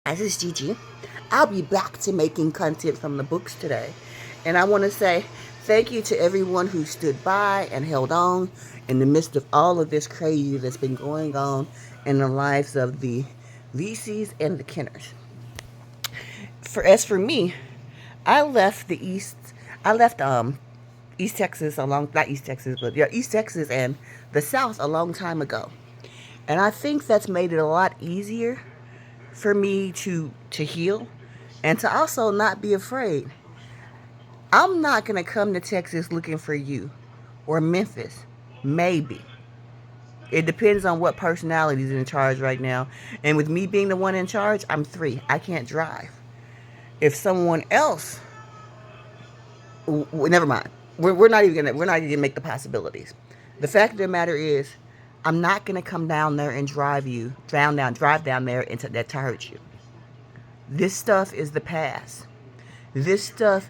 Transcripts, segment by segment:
This is Gigi. I'll be back to making content from the books today. And I want to say thank you to everyone who stood by and held on in the midst of all of this crazy that's been going on in the lives of the VCs and the Kenners. As for me, I left the East. I left East Texas along not East Texas, but yeah, East Texas and the South a long time ago. And I think that's made it a lot easier for me to heal and to also not be afraid. I'm not going to come to Texas looking for you or Memphis. Maybe. It depends on what personality is in charge right now. And with me being the one in charge, I'm 3. I can't drive. If someone else, never mind. We're not even gonna make the possibilities. The fact of the matter is, I'm not gonna come down there and drive down there to hurt you. This stuff is the past. This stuff,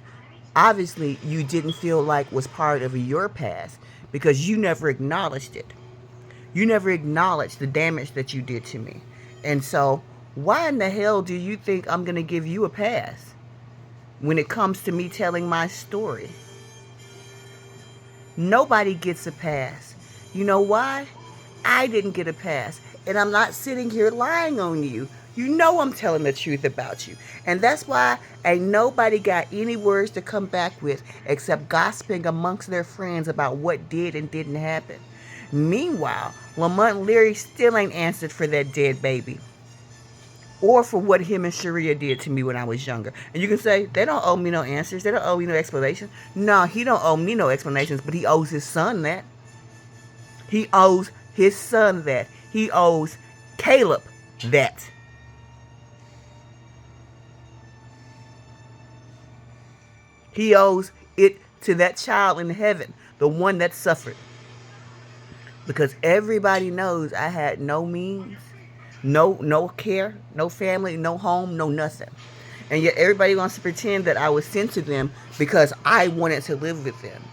obviously, you didn't feel like was part of your past because you never acknowledged it. You never acknowledged the damage that you did to me. And so, why in the hell do you think I'm going to give you a pass when it comes to me telling my story? Nobody gets a pass. You know why? I didn't get a pass. And I'm not sitting here lying on you. You know I'm telling the truth about you. And that's why ain't nobody got any words to come back with except gossiping amongst their friends about what did and didn't happen. Meanwhile, Lamont Leary still ain't answered for that dead baby. Or for what him and Sharia did to me when I was younger. And you can say, they don't owe me no answers. They don't owe me no explanation. No, he don't owe me no explanations, but he owes his son that. He owes his son that. He owes Caleb that. He owes it to that child in heaven, the one that suffered. Because everybody knows I had no means, no care, no family, no home, no nothing. And yet everybody wants to pretend that I was sent to them because I wanted to live with them.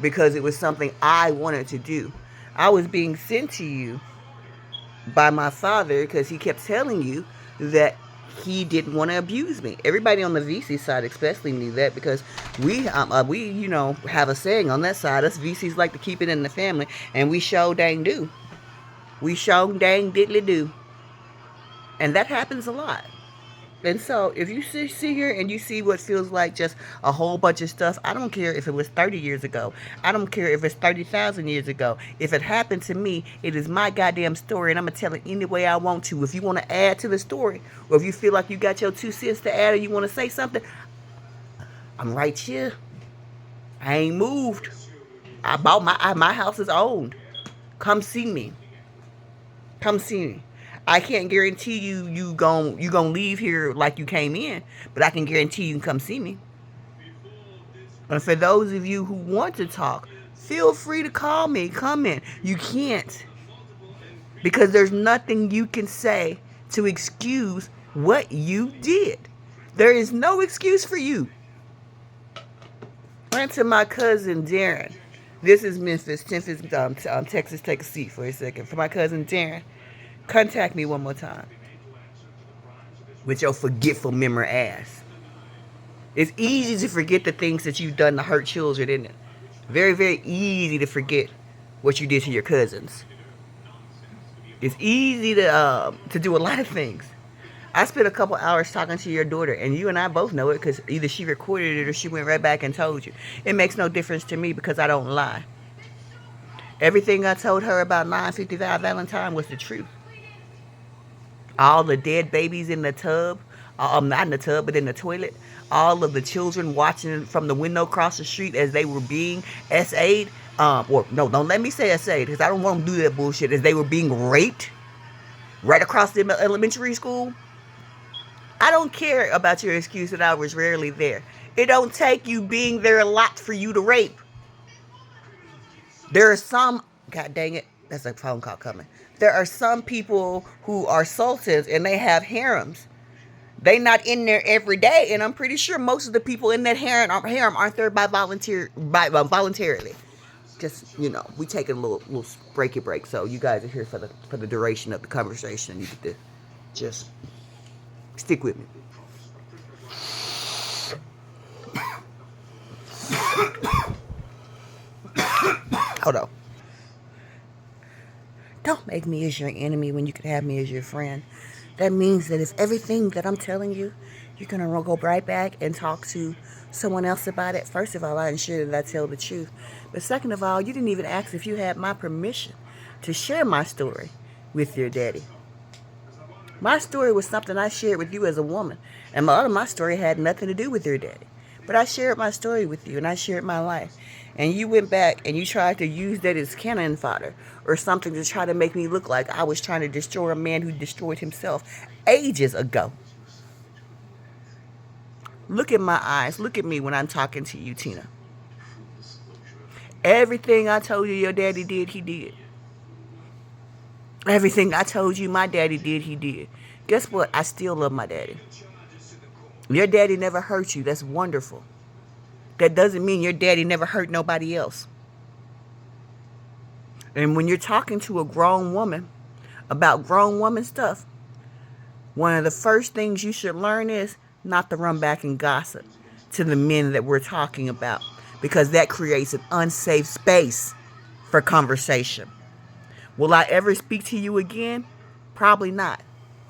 Because it was something I wanted to do. I was being sent to you by my father because he kept telling you that he didn't want to abuse me. Everybody on the VC side especially knew that because we have a saying on that side. Us VCs like to keep it in the family, and we show dang do. We show dang diddly do. And that happens a lot. And so if you sit here and you see what feels like just a whole bunch of stuff, I don't care if it was 30 years ago. I don't care if it's 30,000 years ago. If it happened to me, it is my goddamn story, and I'm going to tell it any way I want to. If you want to add to the story, or if you feel like you got your 2 cents to add or you want to say something, I'm right here. I ain't moved. I bought my house is owned. Come see me. Come see me. I can't guarantee you gon' leave here like you came in, but I can guarantee you can come see me. And for those of you who want to talk, feel free to call me. Come in. You can't. Because there's nothing you can say to excuse what you did. There is no excuse for you. Went to my cousin Darren. This is Memphis, Texas. Take a seat for a second. For my cousin Darren. Contact me one more time with your forgetful memory ass. It's easy to forget the things that you've done to hurt children, isn't it? Very, very easy to forget what you did to your cousins. It's easy to do a lot of things. I spent a couple hours talking to your daughter, and you and I both know it because either she recorded it or she went right back and told you. It makes no difference to me because I don't lie. Everything I told her about 9/55 Valentine was the truth. All the dead babies in the tub, not in the tub, but in the toilet. All of the children watching from the window across the street as they were being SA'd. Or no, don't let me say SA'd because I don't want to do that bullshit. As they were being raped right across the elementary school. I don't care about your excuse that I was rarely there. It don't take you being there a lot for you to rape. There are some, god dang it, that's a phone call coming. There are some people who are sultans and they have harems. They not in there every day, and I'm pretty sure most of the people in that harem aren't there voluntarily. Just we taking a little break. So you guys are here for the duration of the conversation. You get to just Stick with me. Hold on. Don't make me as your enemy when you could have me as your friend. That means that if everything that I'm telling you, you're going to go right back and talk to someone else about it. First of all, I ensure that I tell the truth. But second of all, you didn't even ask if you had my permission to share my story with your daddy. My story was something I shared with you as a woman. And my story had nothing to do with your daddy. But I shared my story with you, and I shared my life. And you went back and you tried to use that as cannon fodder or something to try to make me look like I was trying to destroy a man who destroyed himself ages ago. Look at my eyes. Look at me when I'm talking to you, Tina. Everything I told you your daddy did, he did. Everything I told you my daddy did, he did. Guess what? I still love my daddy. Your daddy never hurt you. That's wonderful. That doesn't mean your daddy never hurt nobody else. And when you're talking to a grown woman about grown woman stuff, one of the first things you should learn is not to run back and gossip to the men that we're talking about, because that creates an unsafe space for conversation. Will I ever speak to you again? Probably not.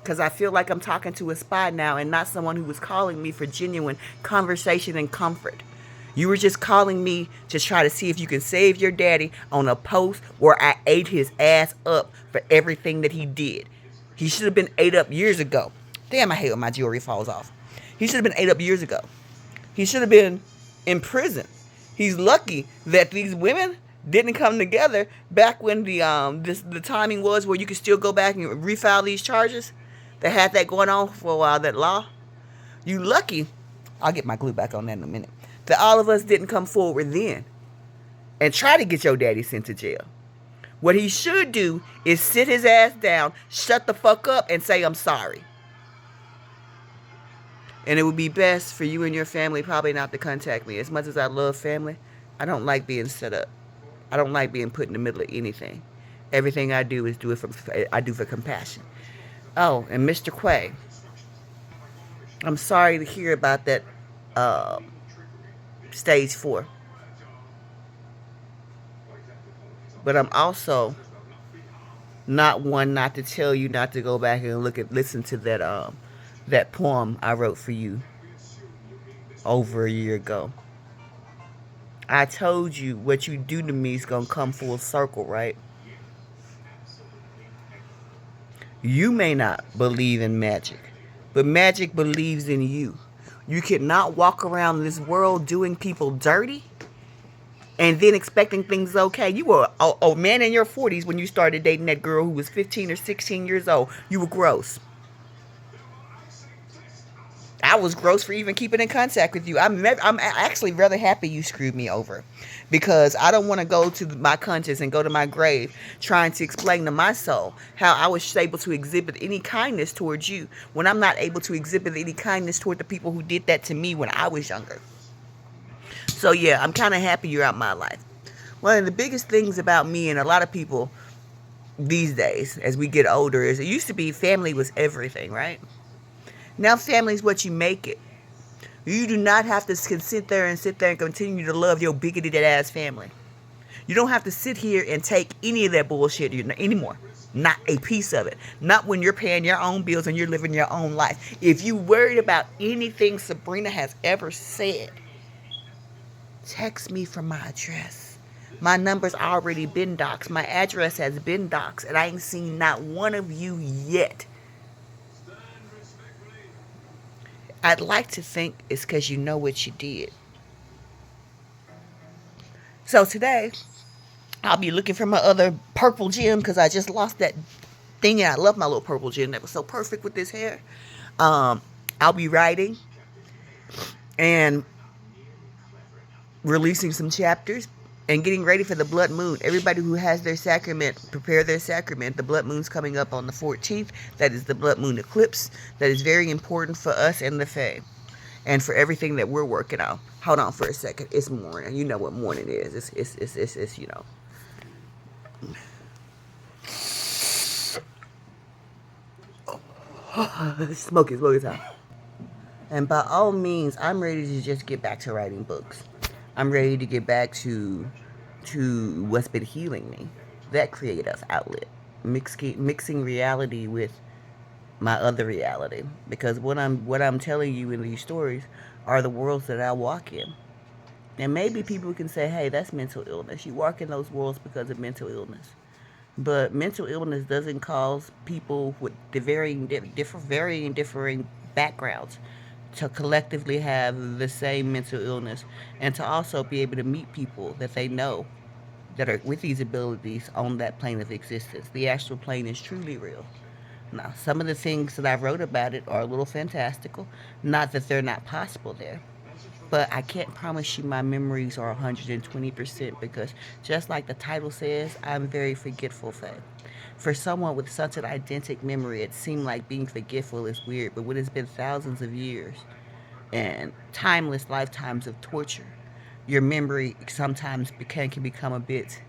Because I feel like I'm talking to a spy now and not someone who was calling me for genuine conversation and comfort. You were just calling me to try to see if you can save your daddy on a post where I ate his ass up for everything that he did. He should have been ate up years ago. Damn, I hate when my jewelry falls off. He should have been ate up years ago. He should have been in prison. He's lucky that these women didn't come together back when the timing was where you could still go back and refile these charges. They had that going on for a while, that law. You lucky. I'll get my glue back on that in a minute. That all of us didn't come forward then and try to get your daddy sent to jail. What he should do is sit his ass down, shut the fuck up, and say, I'm sorry. And it would be best for you and your family probably not to contact me. As much as I love family, I don't like being set up. I don't like being put in the middle of anything. Everything I do is I do for compassion. Oh, and Mr. Quay, I'm sorry to hear about that stage 4. But I'm also not one not to tell you not to go back and listen to that poem I wrote for you over a year ago. I told you what you do to me is going to come full circle, right? You may not believe in magic, but magic believes in you. You cannot walk around this world doing people dirty and then expecting things okay. You were a man in your 40s when you started dating that girl who was 15 or 16 years old. You were gross. I was gross for even keeping in contact with you. I'm actually rather happy you screwed me over, because I don't want to go to my conscience and go to my grave trying to explain to my soul how I was able to exhibit any kindness towards you when I'm not able to exhibit any kindness toward the people who did that to me when I was younger. So yeah, I'm kind of happy you're out my life. One of the biggest things about me and a lot of people these days as we get older is it used to be family was everything, right? Now family is what you make it. You do not have to sit there and continue to love your bigoted ass family. You don't have to sit here and take any of that bullshit anymore. Not a piece of it. Not when you're paying your own bills and you're living your own life. If you worried about anything Sabrina has ever said, text me from my address. My number's already been doxed. My address has been doxed, and I ain't seen not one of you yet. I'd like to think it's because you know what you did. So today, I'll be looking for my other purple gem because I just lost that thing, and I love my little purple gem that was so perfect with this hair. I'll be writing and releasing some chapters and getting ready for the blood moon. Everybody who has their sacrament, prepare their sacrament. The blood moon's coming up on the 14th. That is the blood moon eclipse. That is very important for us and the Fae, and for everything that we're working on. Hold on for a second. It's morning. You know what morning is. It's you know. Smoking time. And by all means, I'm ready to just get back to writing books. I'm ready to get back to what's been healing me. That creative outlet. Mixing reality with my other reality. Because what I'm telling you in these stories are the worlds that I walk in. And maybe people can say, hey, that's mental illness. You walk in those worlds because of mental illness. But mental illness doesn't cause people with the differing backgrounds to collectively have the same mental illness, and to also be able to meet people that they know that are with these abilities on that plane of existence. The astral plane is truly real. Now, some of the things that I wrote about it are a little fantastical. Not that they're not possible there, but I can't promise you my memories are 120% because, just like the title says, I'm very forgetful, Faye. For someone with such an identical memory, it seemed like being forgetful is weird, but when it's been thousands of years and timeless lifetimes of torture, your memory sometimes can become a bit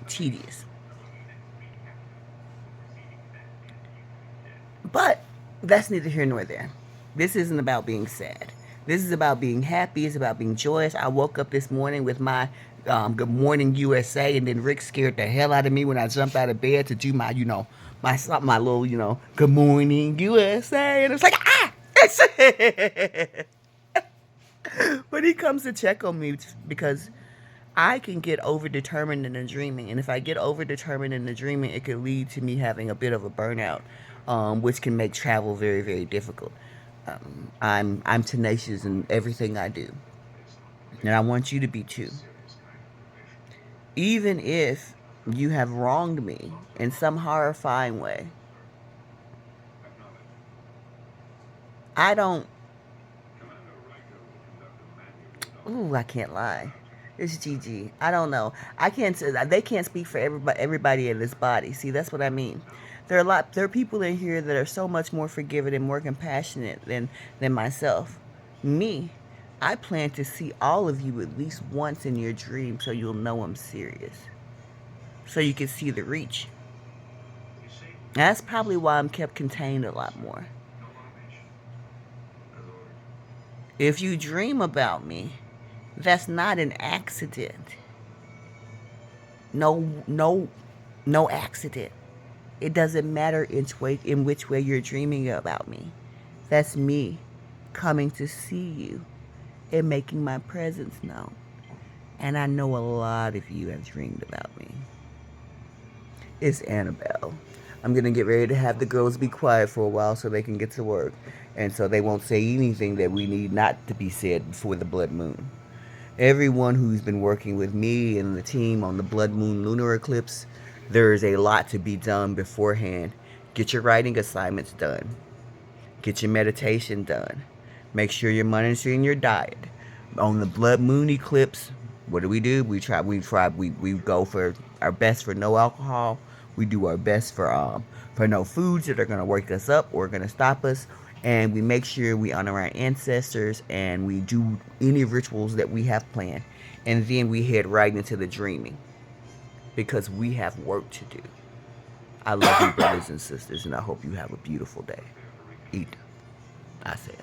tedious. But that's neither here nor there. This isn't about being sad. This is about being happy. It's about being joyous. I woke up this morning with my Good Morning USA, and then Rick scared the hell out of me when I jumped out of bed to do my, my little, Good Morning USA. And it's like, ah! But he comes to check on me because I can get overdetermined in the dreaming, and if I get overdetermined in the dreaming, it could lead to me having a bit of a burnout, which can make travel very, very difficult. I'm tenacious in everything I do, and I want you to be too. Even if you have wronged me in some horrifying way, I don't. Ooh, I can't lie. It's Gigi. I don't know. I can't. They can't speak for everybody in this body. See, that's what I mean. There are people in here that are so much more forgiving and more compassionate than myself. Me, I plan to see all of you at least once in your dream, so you'll know I'm serious. So you can see the reach. That's probably why I'm kept contained a lot more. If you dream about me, that's not an accident. No accident. It doesn't matter in which way you're dreaming about me. That's me coming to see you and making my presence known. And I know a lot of you have dreamed about me. It's Annabelle. I'm going to get ready to have the girls be quiet for a while so they can get to work. And so they won't say anything that we need not to be said before the blood moon. Everyone who's been working with me and the team on the blood moon lunar eclipse, there is a lot to be done beforehand. Get your writing assignments done. Get your meditation done. Make sure you're monitoring your diet. On the blood moon eclipse, what do? We go for our best for no alcohol. We do our best for no foods that are going to wake us up or going to stop us. And we make sure we honor our ancestors, and we do any rituals that we have planned. And then we head right into the dreaming, because we have work to do. I love you, brothers and sisters, and I hope you have a beautiful day. Eat. I say.